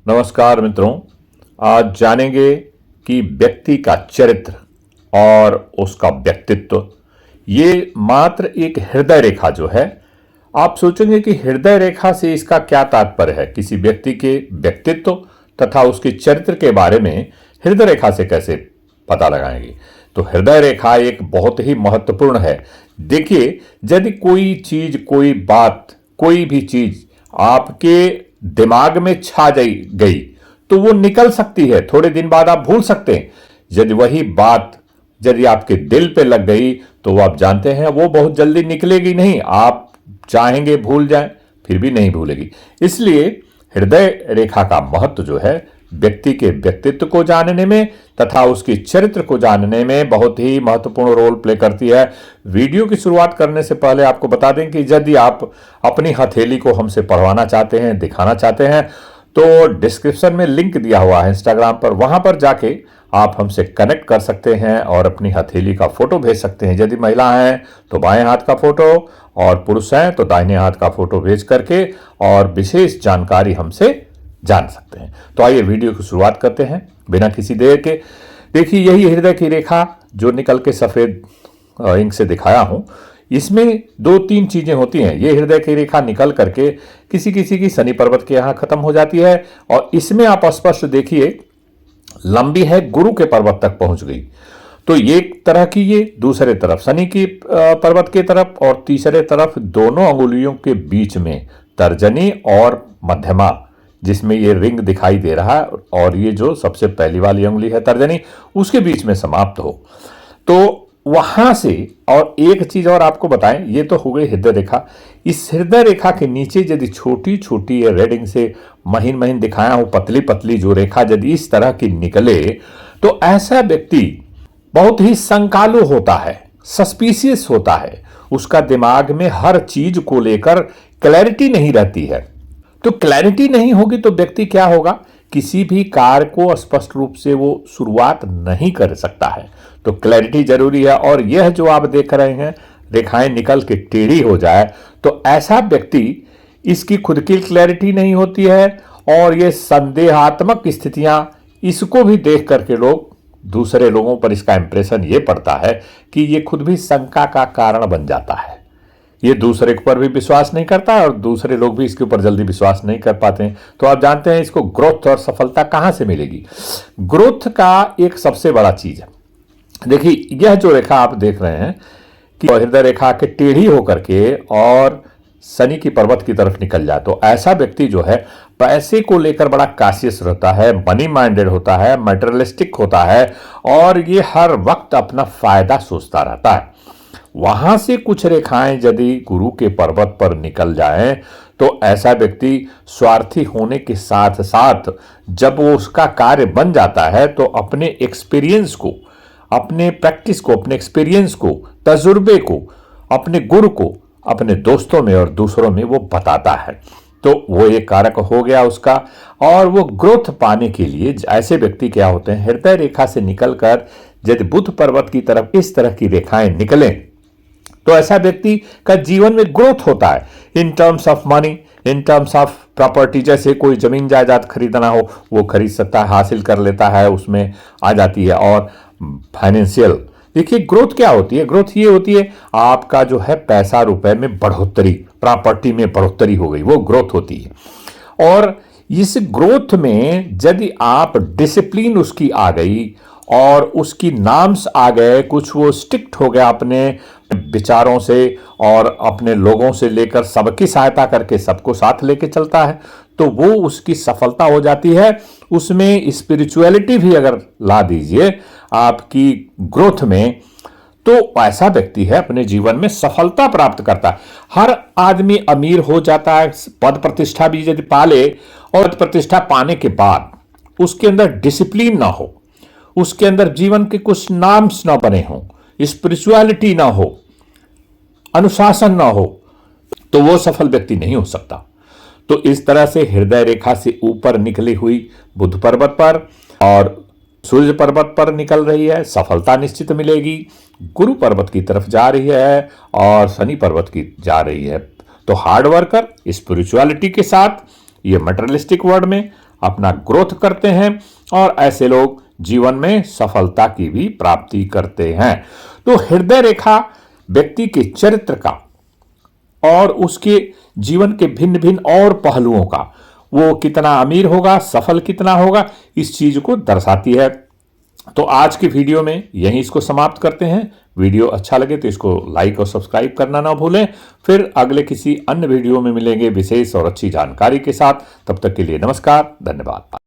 नमस्कार मित्रों। आज जानेंगे कि व्यक्ति का चरित्र और उसका व्यक्तित्व ये मात्र एक हृदय रेखा जो है। आप सोचेंगे कि हृदय रेखा से इसका क्या तात्पर्य है। किसी व्यक्ति के व्यक्तित्व तथा उसके चरित्र के बारे में हृदय रेखा से कैसे पता लगाएंगे। तो हृदय रेखा एक बहुत ही महत्वपूर्ण है। देखिए, यदि कोई चीज, कोई बात, कोई भी चीज आपके दिमाग में छा गई तो वो निकल सकती है, थोड़े दिन बाद आप भूल सकते हैं। यदि वही बात यदि आपके दिल पे लग गई तो वो आप जानते हैं वो बहुत जल्दी निकलेगी नहीं। आप चाहेंगे भूल जाएं फिर भी नहीं भूलेगी। इसलिए हृदय रेखा का महत्व जो है व्यक्ति के व्यक्तित्व को जानने में तथा उसके चरित्र को जानने में बहुत ही महत्वपूर्ण रोल प्ले करती है। वीडियो की शुरुआत करने से पहले आपको बता दें कि यदि आप अपनी हथेली को हमसे पढ़वाना चाहते हैं, दिखाना चाहते हैं, तो डिस्क्रिप्शन में लिंक दिया हुआ है इंस्टाग्राम पर, वहां पर जाके आप हमसे कनेक्ट कर सकते हैं और अपनी हथेली का फोटो भेज सकते हैं। यदि महिला हैं तो बाएं हाथ का फोटो और पुरुष हैं तो दाहिने हाथ का फोटो भेज करके और विशेष जानकारी हमसे जान सकते हैं। तो आइए वीडियो की शुरुआत करते हैं बिना किसी देर के। देखिए, यही हृदय की रेखा जो निकल के सफेद इंक से दिखाया हूं, इसमें दो तीन चीजें होती हैं। ये हृदय की रेखा निकल करके किसी किसी की शनि पर्वत के यहां खत्म हो जाती है और इसमें आप स्पष्ट देखिए लंबी है, गुरु के पर्वत तक पहुंच गई। तो एक तरह की ये, दूसरे तरफ शनि की पर्वत की तरफ और तीसरे तरफ दोनों अंगुलियों के बीच में तर्जनी और मध्यमा, जिसमें ये रिंग दिखाई दे रहा है, और ये जो सबसे पहली वाली अंगुली है तर्जनी, उसके बीच में समाप्त हो। तो वहां से और एक चीज और आपको बताएं, ये तो हो गई हृदय रेखा। इस हृदय रेखा के नीचे यदि छोटी छोटी रेडिंग से महीन महीन दिखाया हूं, पतली पतली जो रेखा यदि इस तरह की निकले तो ऐसा व्यक्ति बहुत ही संकालु होता है, सस्पिशियस होता है। उसका दिमाग में हर चीज को लेकर क्लैरिटी नहीं रहती है। तो क्लैरिटी नहीं होगी तो व्यक्ति क्या होगा, किसी भी कार्य को स्पष्ट रूप से वो शुरुआत नहीं कर सकता है। तो क्लैरिटी जरूरी है। और यह जो आप देख रहे हैं रेखाएं निकल के टेढ़ी हो जाए तो ऐसा व्यक्ति, इसकी खुद की क्लैरिटी नहीं होती है और ये संदेहात्मक स्थितियां, इसको भी देख करके लोग, दूसरे लोगों पर इसका इंप्रेशन ये पड़ता है कि ये खुद भी शंका का कारण बन जाता है। ये दूसरे पर भी विश्वास नहीं करता और दूसरे लोग भी इसके ऊपर जल्दी विश्वास नहीं कर पाते हैं। तो आप जानते हैं इसको ग्रोथ और सफलता कहां से मिलेगी। ग्रोथ का एक सबसे बड़ा चीज है, देखिए यह जो रेखा आप देख रहे हैं कि हृदय रेखा के टेढ़ी होकर के और शनि की पर्वत की तरफ निकल जाए तो ऐसा व्यक्ति जो है पैसे को लेकर बड़ा काशियस रहता है, मनी माइंडेड होता है, मटेरियलिस्टिक होता है और ये हर वक्त अपना फायदा सोचता रहता है। वहां से कुछ रेखाएं यदि गुरु के पर्वत पर निकल जाएं तो ऐसा व्यक्ति स्वार्थी होने के साथ साथ जब वो उसका कार्य बन जाता है तो अपने एक्सपीरियंस को, अपने प्रैक्टिस को, अपने एक्सपीरियंस को, तजुर्बे को, अपने गुरु को अपने दोस्तों में और दूसरों में वो बताता है। तो वो एक कारक हो गया उसका। और वो ग्रोथ पाने के लिए ऐसे व्यक्ति क्या होते हैं, हृदय रेखा से निकलकर यदि बुध पर्वत की तरफ इस तरह की रेखाएं निकलें तो ऐसा व्यक्ति का जीवन में ग्रोथ होता है in terms of money, in terms of property. जैसे कोई जमीन जायदाद खरीदना हो वो खरीद सकता है, हासिल कर लेता है, उसमें आ जाती है। और फाइनेंशियल, देखिए ग्रोथ क्या होती है, ग्रोथ ये होती है आपका जो है पैसा रुपए में बढ़ोतरी, प्रॉपर्टी में बढ़ोतरी हो गई, वो ग्रोथ होती है। और इस ग्रोथ में यदि आप डिसिप्लिन उसकी आ गई और उसकी नाम्स आ गए, कुछ वो स्ट्रिक्ट हो गया अपने विचारों से और अपने लोगों से लेकर सबकी सहायता करके सबको साथ लेके चलता है, तो वो उसकी सफलता हो जाती है। उसमें स्पिरिचुअलिटी भी अगर ला दीजिए आपकी ग्रोथ में तो ऐसा व्यक्ति है अपने जीवन में सफलता प्राप्त करता है। हर आदमी अमीर हो जाता है, पद प्रतिष्ठा भी यदि पाले और प्रतिष्ठा पाने के बाद उसके अंदर डिसिप्लिन ना हो, उसके अंदर जीवन के कुछ नाम्स ना बने हों, स्पिरिचुअलिटी ना हो, अनुशासन ना हो, तो वो सफल व्यक्ति नहीं हो सकता। तो इस तरह से हृदय रेखा से ऊपर निकली हुई बुध पर्वत पर और सूर्य पर्वत पर निकल रही है, सफलता निश्चित मिलेगी। गुरु पर्वत की तरफ जा रही है और शनि पर्वत की जा रही है। तो हार्ड वर्कर स्पिरिचुअलिटी के साथ, ये मटेरियलिस्टिक वर्ड में अपना ग्रोथ करते हैं और ऐसे लोग जीवन में सफलता की भी प्राप्ति करते हैं। तो हृदय रेखा व्यक्ति के चरित्र का और उसके जीवन के भिन्न भिन्न और पहलुओं का, वो कितना अमीर होगा, सफल कितना होगा, इस चीज को दर्शाती है। तो आज की वीडियो में यहीं इसको समाप्त करते हैं। वीडियो अच्छा लगे तो इसको लाइक और सब्सक्राइब करना ना भूलें। फिर अगले किसी अन्य वीडियो में मिलेंगे विशेष और अच्छी जानकारी के साथ। तब तक के लिए नमस्कार, धन्यवाद।